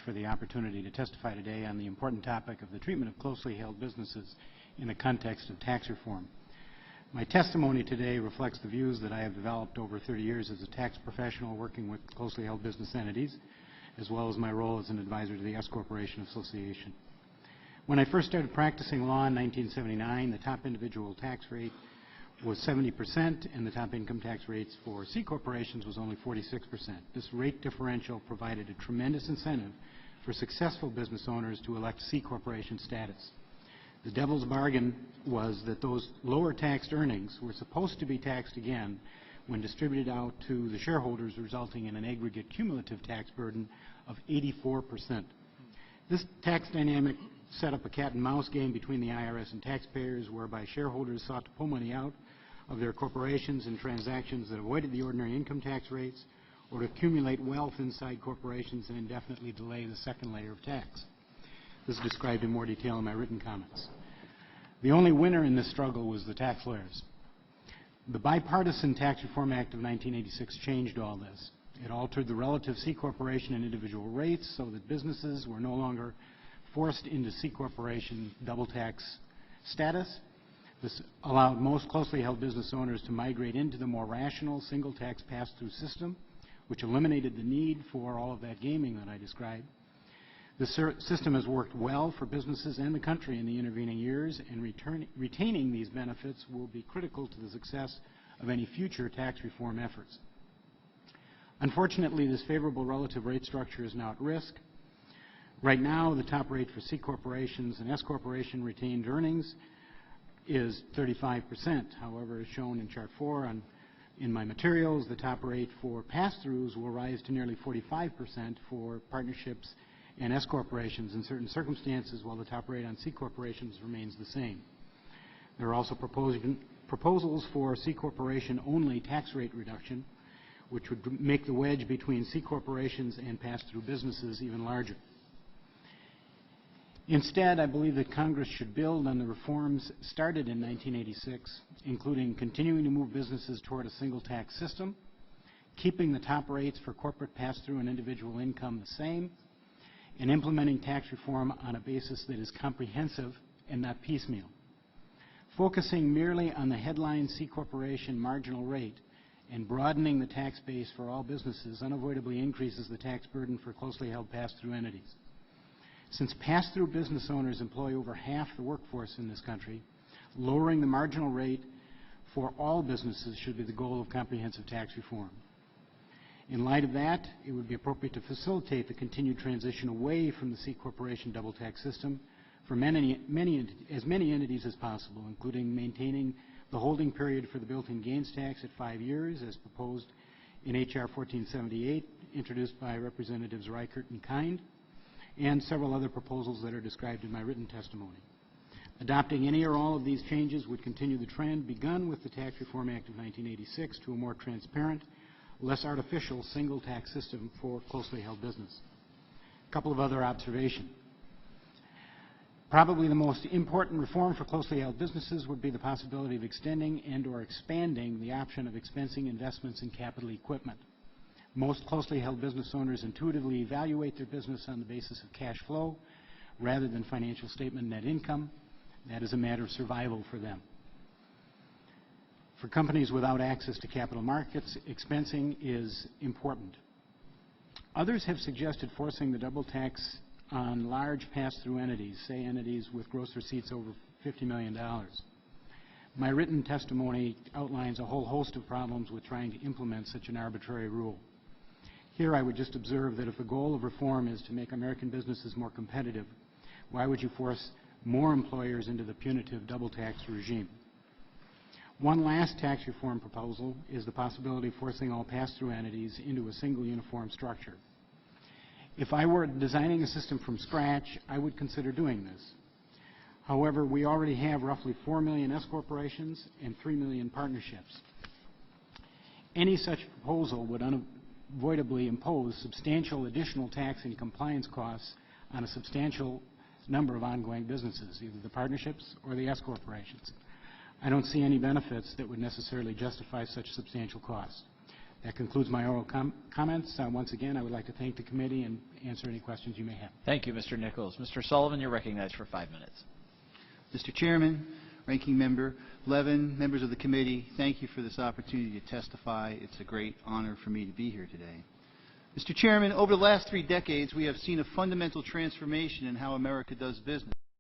for the opportunity to testify today on the important topic of the treatment of closely held businesses in the context of tax reform. My testimony today reflects the views that I have developed over 30 years as a tax professional working with closely held business entities, as well as my role as an advisor to the S Corporation Association. When I first started practicing law in 1979, the top individual tax rate was 70%, and the top income tax rates for C corporations was only 46%. This rate differential provided a tremendous incentive for successful business owners to elect C corporation status. The devil's bargain was that those lower taxed earnings were supposed to be taxed again when distributed out to the shareholders, resulting in an aggregate cumulative tax burden of 84%. This tax dynamic set up a cat-and-mouse game between the IRS and taxpayers, whereby shareholders sought to pull money out of their corporations in transactions that avoided the ordinary income tax rates, or to accumulate wealth inside corporations and indefinitely delay the second layer of tax. This is described in more detail in my written comments. The only winner in this struggle was the tax lawyers. The Bipartisan Tax Reform Act of 1986 changed all this. It altered the relative C corporation and individual rates so that businesses were no longer forced into C corporation double tax status. This allowed most closely held business owners to migrate into the more rational single tax pass-through system, which eliminated the need for all of that gaming that I described. The system has worked well for businesses and the country in the intervening years, and retaining these benefits will be critical to the success of any future tax reform efforts. Unfortunately, this favorable relative rate structure is now at risk. Right now, the top rate for C corporations and S corporation retained earnings is 35%. However, as shown in Chart 4 in my materials, the top rate for pass-throughs will rise to nearly 45% for partnerships and S corporations in certain circumstances, while the top rate on C corporations remains the same. There are also proposals for C corporation-only tax rate reduction, which would make the wedge between C corporations and pass-through businesses even larger. Instead, I believe that Congress should build on the reforms started in 1986, including continuing to move businesses toward a single tax system, keeping the top rates for corporate pass-through and individual income the same, and implementing tax reform on a basis that is comprehensive and not piecemeal. Focusing merely on the headline C corporation marginal rate and broadening the tax base for all businesses unavoidably increases the tax burden for closely held pass-through entities. Since pass-through business owners employ over half the workforce in this country, lowering the marginal rate for all businesses should be the goal of comprehensive tax reform. In light of that, it would be appropriate to facilitate the continued transition away from the C corporation double tax system for as many entities as possible, including maintaining the holding period for the built-in gains tax at 5 years, as proposed in H.R. 1478, introduced by Representatives Reichert and Kind, and several other proposals that are described in my written testimony. Adopting any or all of these changes would continue the trend begun with the Tax Reform Act of 1986 to a more transparent, less artificial single tax system for closely held business. A couple of other observations. Probably the most important reform for closely held businesses would be the possibility of extending and or expanding the option of expensing investments in capital equipment. Most closely held business owners intuitively evaluate their business on the basis of cash flow rather than financial statement net income. That is a matter of survival for them. For companies without access to capital markets, expensing is important. Others have suggested forcing the double tax on large pass-through entities, say entities with gross receipts over $50 million. My written testimony outlines a whole host of problems with trying to implement such an arbitrary rule. Here I would just observe that if the goal of reform is to make American businesses more competitive, why would you force more employers into the punitive double tax regime? One last tax reform proposal is the possibility of forcing all pass-through entities into a single uniform structure. If I were designing a system from scratch, I would consider doing this. However, we already have roughly 4 million S corporations and 3 million partnerships. Any such proposal would unavoidably impose substantial additional tax and compliance costs on a substantial number of ongoing businesses, either the partnerships or the S corporations. I don't see any benefits that would necessarily justify such substantial costs. That concludes my oral comments. Once again, I would like to thank the committee and answer any questions you may have. Thank you, Mr. Nichols. Mr. Sullivan, you're recognized for 5 minutes. Mr. Chairman, Ranking Member Levin, members of the committee, thank you for this opportunity to testify. It's a great honor for me to be here today. Mr. Chairman, over the last 3 decades, we have seen a fundamental transformation in how America does business.